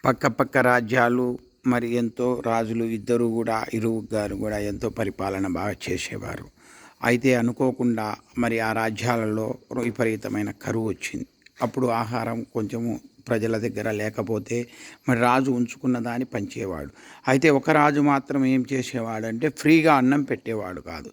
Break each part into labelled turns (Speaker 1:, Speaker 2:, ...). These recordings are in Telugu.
Speaker 1: పక్క రాజ్యాలు మరి ఎంతో రాజులు ఇద్దరు కూడా ఇరువుగారు కూడా ఎంతో పరిపాలన బాగా చేసేవారు. అయితే అనుకోకుండా మరి ఆ రాజ్యాలలో విపరీతమైన కరువు వచ్చింది. అప్పుడు ఆహారం కొంచెము ప్రజల దగ్గర లేకపోతే మరి రాజు ఉంచుకున్న దాన్ని పంచేవాడు. అయితే ఒక రాజు మాత్రం ఏం చేసేవాడంటే ఫ్రీగా అన్నం పెట్టేవాడు కాదు.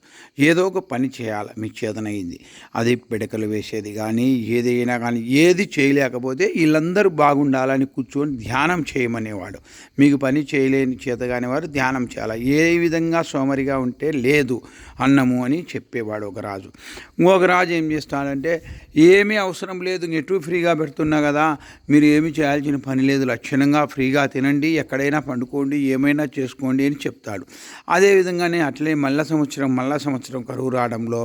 Speaker 1: ఏదో ఒక పని చేయాలి మీకు చేతనైంది. అది పిడకలు వేసేది కానీ ఏదైనా కానీ ఏది చేయలేకపోతే వీళ్ళందరూ బాగుండాలని కూర్చొని ధ్యానం చేయమనేవాడు. మీకు పని చేయలేని చేతగాని వారు ధ్యానం చేయాలి. ఏ విధంగా సోమరిగా ఉంటే లేదు అన్నము అని చెప్పేవాడు ఒక రాజు. ఇంకొక రాజు ఏం చేస్తాడంటే ఏమీ అవసరం లేదు, ఎటు ఫ్రీగా పెడుతున్నా కదా, మీరు ఏమి చేయాల్సిన పని లేదు, లక్షణంగా ఫ్రీగా తినండి, ఎక్కడైనా పండుకోండి, ఏమైనా చేసుకోండి అని చెప్తాడు. అదేవిధంగానే అట్లే మళ్ళా సంవత్సరం కరువు రావడంలో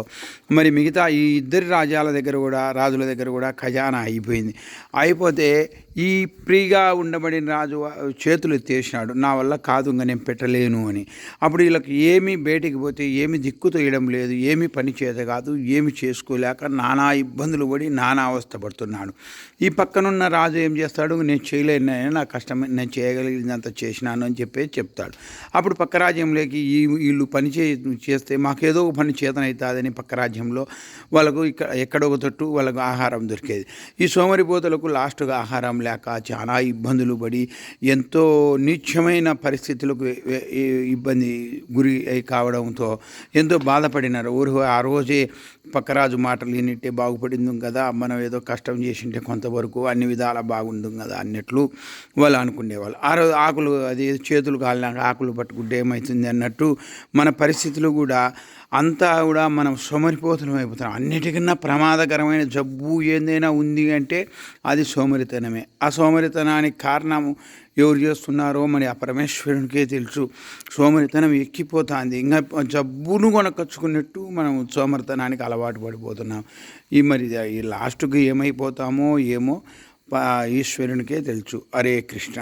Speaker 1: మరి మిగతా ఈ ఇద్దరి రాజుల దగ్గర కూడా ఖజానా అయిపోతే ఈ ఫ్రీగా ఉండబడిన రాజు చేతులు ఎత్తేసినాడు, నా వల్ల కాదు ఇంకా నేను పెట్టలేను అని. అప్పుడు వీళ్ళకి ఏమీ బయటికి పోతే ఏమి దిక్కు తోయడం లేదు, ఏమి పని చేత కాదు, ఏమి చేసుకోలేక నానా ఇబ్బందులు పడి నానా అవస్థ పడుతున్నాడు. ఈ పక్కనున్న రాజు ఏం చేస్తాడు, నేను చేయలేను, నా కష్టమే, నేను చేయగలిగినంత చేసినాను అని చెప్తాడు. అప్పుడు పక్క రాజ్యంలోకి వీళ్ళు పని చేస్తే మాకేదో ఒక పని చేతనవుతుందని పక్క రాజ్యంలో వాళ్ళకు ఎక్కడో ఒక తట్టు వాళ్ళకు ఆహారం దొరికేది. ఈ సోమరిపోతులకు లాస్ట్గా ఆహారం లేక చాలా ఇబ్బందులు పడి ఎంతో నీచమైన పరిస్థితులకు ఇబ్బంది గురి కావడంతో ఎంతో బాధపడినారు. ఆ రోజే పక్కరాజు మాటలు వినింటే బాగుపడింది కదా, మనం ఏదో కష్టం చేసింటే కొంతవరకు అన్ని విధాలా బాగుండు కదా అన్నట్లు వాళ్ళు అనుకునేవాళ్ళు. ఆ రోజు ఆకులు అది చేతులు కాలినాక ఆకులు పట్టుకుంటే ఏమవుతుంది అన్నట్టు మన పరిస్థితులు కూడా అంతా కూడా మనం సోమరిపోతులం అయిపోతున్నాం. అన్నిటికన్నా ప్రమాదకరమైన జబ్బు ఏదైనా ఉంది అంటే అది సోమరితనమే. ఆ సోమరితనానికి కారణము ఎవరు చేస్తున్నారో మరి ఆ పరమేశ్వరునికే తెలుసు. సోమరితనం ఎక్కిపోతుంది, ఇంకా జబ్బును కొనకొచ్చుకున్నట్టు మనం సోమరితనానికి అలవాటు పడిపోతున్నాం. మరి ఈ లాస్ట్కి ఏమైపోతామో ఏమో ఈశ్వరునికే తెలుసు. హరే కృష్ణ.